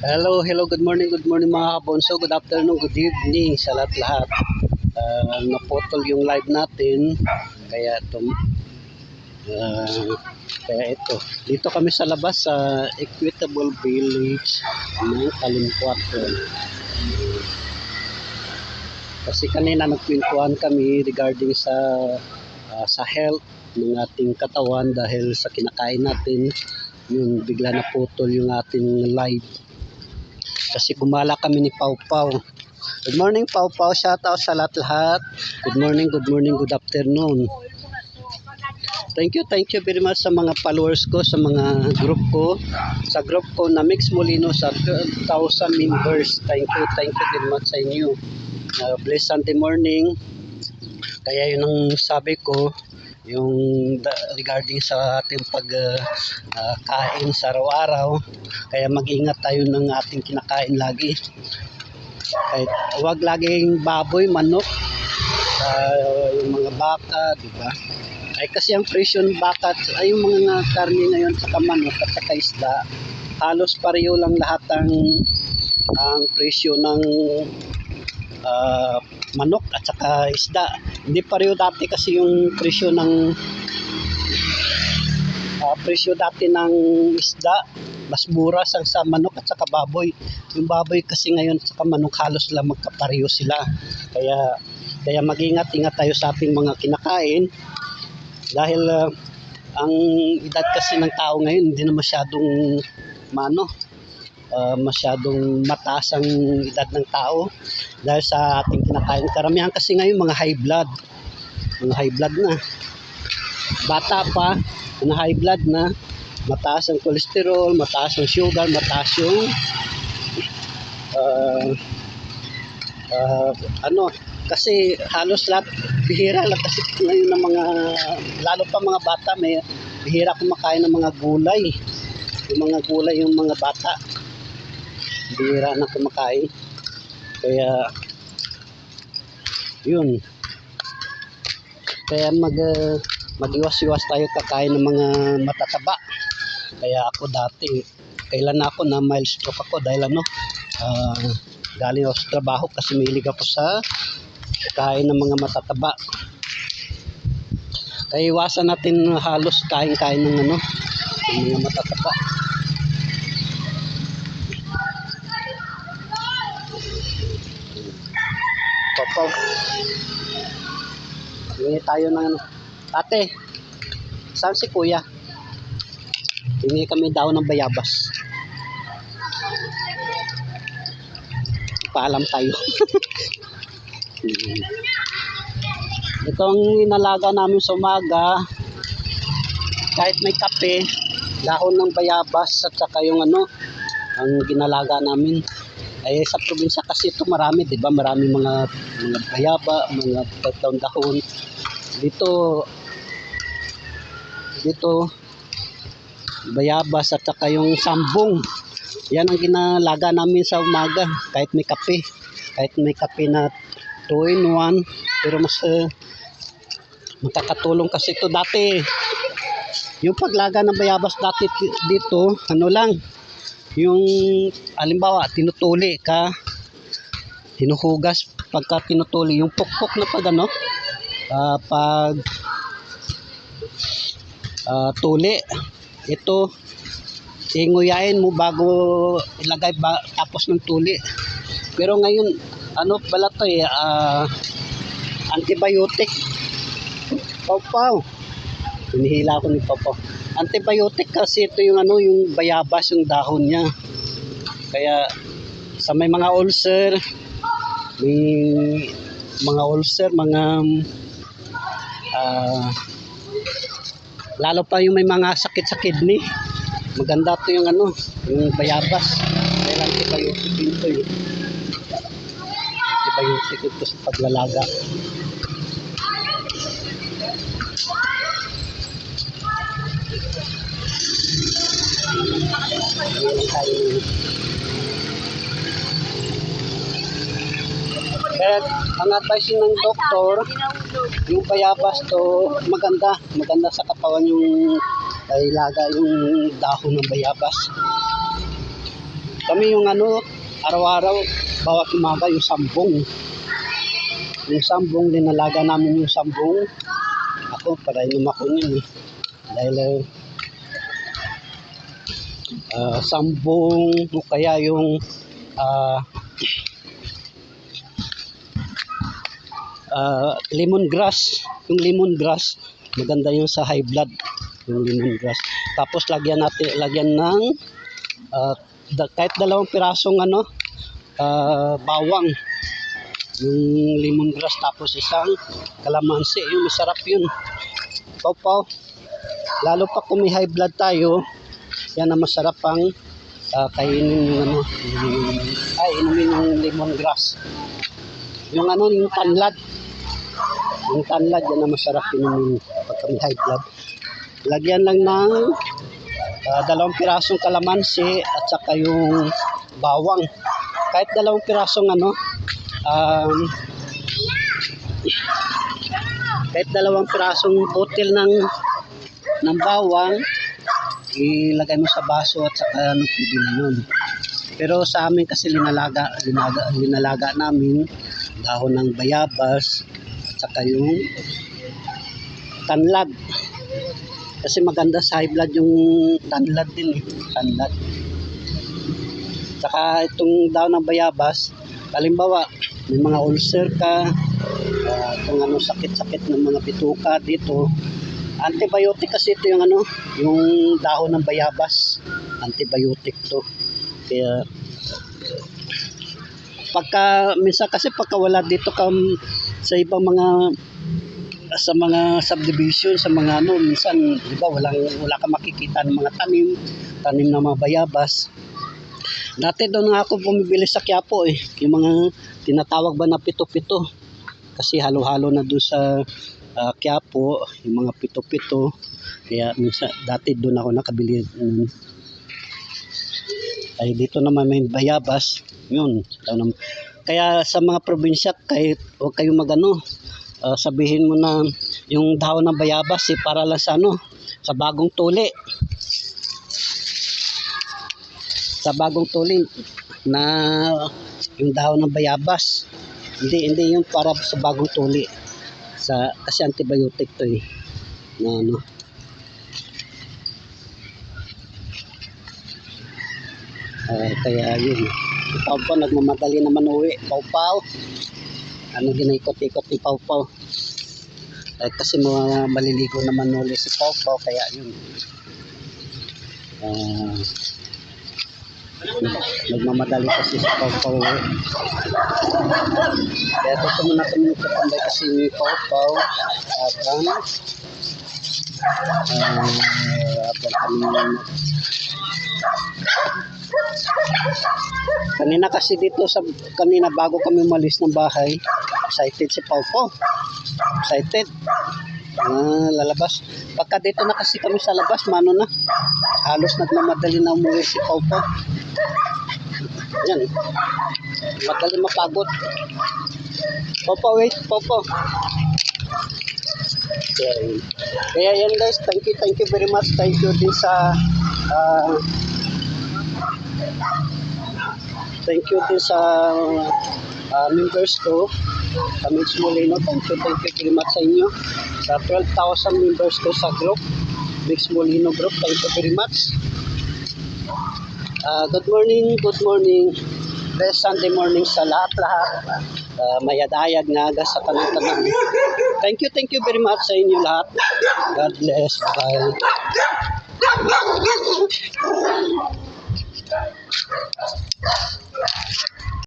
Hello, good morning mga kabonso, good afternoon, good evening sa lahat-lahat. Naputol yung live natin, kaya ito, dito kami sa labas sa Equitable Village ng Kalimpuatan. Kasi kanina nagkwentuhan kami regarding sa health ng ating katawan dahil sa kinakain natin, yung bigla naputol yung ating live. Kasi gumala kami ni Pau Pau. Good morning Pau Pau, shout out sa lahat-lahat. Good morning, good afternoon. Thank you very much sa mga followers ko, sa mga group ko. Sa group ko na Mix Molino sa 12,000 members. Thank you very much sa inyo. Blessed Sunday morning. Kaya yun ang sabi ko, yung regarding sa ating pagkain sa araw-araw, kaya mag-ingat tayo ng ating kinakain lagi. Kahit huwag laging baboy, manok, yung mga baka, di ba? Ay kasi ang presyo ng baka ay yung mga karne ngayon sa manok at saka isda, halos pareho lang lahat ang presyo ng manok at saka isda. Hindi pareho dati kasi yung presyo dati ng isda mas mura sa manok at saka baboy. Yung baboy kasi ngayon at saka manok halos lang magkapareho sila. Kaya mag-ingat-ingat tayo sa ating mga kinakain dahil ang edad kasi ng tao ngayon hindi na masyadong masyadong mataas ang edad ng tao dahil sa ating kinakain. Karamihan kasi ngayon mga high blood na. Bata pa, na high blood na, mataas ang cholesterol, mataas ang sugar, mataas yung kasi halos lahat bihira lang kasi ngayon ng mga, lalo pa mga bata, may bihira kumakain ng mga gulay. Yung mga bata bihira na kumakain. Kaya yun, kaya mag-iwas-iwas tayo kakain ng mga matataba. Kaya ako dati, kailan ako na mild stroke ako dahil galing ako sa trabaho kasi mahilig ako sa kain ng mga matataba. Kaya iwasan natin halos kain ng mga matataba. Papaw. Hingi tayo ng ate, saan si kuya? Hingi kami daw ng bayabas. Paalam tayo. Itong inalaga namin sa umaga, kahit may kape, dahon ng bayabas at saka yung ang ginalaga namin. Ay sa probinsya kasi ito marami, 'di ba? Marami mga bayaba, mga dahon. Dito bayabas at saka yung sambong. Yan ang ginalaga namin sa umaga, kahit may kape na 2-in-1, pero mas makakatulong kasi ito dati. Yung paglaga ng bayabas dati dito, yung halimbawa tinutuli ka, hinuhugas pagka tinutuli, yung pukpok na pag tuli, ito inguyain mo bago ilagay tapos ng tuli. Pero ngayon pala to antibiotic. Pau, hinihila ko ni Papa. Antibiotic kasi ito yung yung bayabas, yung dahon niya. Kaya sa may mga ulcer, lalo pa yung may mga sakit sa kidney, maganda to yung yung bayabas. Dahil antibiotic ito antibiotic ito sa paglalaga. Kaya ang advice ng doktor, yung bayabas to maganda sa katawan, yung ilaga yung dahon ng bayabas. Kami yung ano, araw-araw, bawat umaga yung sambong. Yung sambong, linalaga namin yung sambong. Ako, para inom ako yun eh. Dahil sambong, o kaya yung lemongrass. Yung lemongrass, maganda yung sa high blood. Yung lemongrass. Tapos lagyan ng kahit 2 pirasong bawang. Yung lemongrass, tapos isang kalamansi. Yung masarap yun. Pawpaw. Lalo pa kung may high blood tayo, yan ang masarap pang kainin yung inumin yung lemongrass. Yung yung tanlad. Yung tanlad, yan ang masarap inumin pagka may high blood. Lagyan lang ng 2 pirasong kalamansi at saka yung bawang. Kahit 2 pirasong kahit 2 pirasong butil ng bawang, ilagay mo sa baso at saka pwede na yun. Pero sa amin kasi linalaga namin dahon ng bayabas at saka yung tanlad. Kasi maganda sa high blood yung tanlad din eh. Tanlad. Saka itong dahon ng bayabas, halimbawa, may mga ulcer ka, kung sakit-sakit ng mga bituka dito, antibiotic kasi ito yung yung dahon ng bayabas. Antibiotic to. Kaya minsan kasi pagka wala dito sa ibang sa mga subdivision, sa mga minsan, di ba, wala ka makikita ng mga tanim ng mga bayabas. Dati doon nga ako bumibili sa Quiapo eh, yung mga tinatawag ba na pito-pito. Kasi halo-halo na doon sa Quiapo, yung mga pito-pito. Kaya minsan, dati doon ako nakabili. Ay dito naman may bayabas, yun. Kaya sa mga probinsya, huwag kayong sabihin mo na yung dahon ng bayabas para lang sa bagong tuli. Sa bagong tuli na yung dahon ng bayabas. Hindi yung para sa bagong tuli. Kasi antibiotic to eh. Kaya yun. Pawpaw, nagmamadali naman uwi. Pawpaw. Ginaikot-ikot ni Pawpaw. Kasi maliligo naman ulit si Pawpaw, kaya yun. Nagmamadali kasi si Pawpaw. Kaya dito muna kami nagkatambay kasi ni Pawpaw. Kanina kasi kanina bago kami umalis ng bahay, excited si Pawpaw. Excited. Lalabas. Pagka dito na kasi kami sa labas, halos nagmamadali na umuwi si Pawpaw. Yan. Madali mapagod. Pawpaw, wait. Pawpaw. Kaya yan guys, thank you very much. Thank you din sa members ko sa Mix Molino. Thank you very much sa inyo. Sa 12,000 members ko sa group, Mix Molino group. Thank you very much. Good morning. Best Sunday morning sa lahat-lahat. Mayadayag nga sa tanang-tanang. Thank you very much sa inyo lahat. God bless. Bye.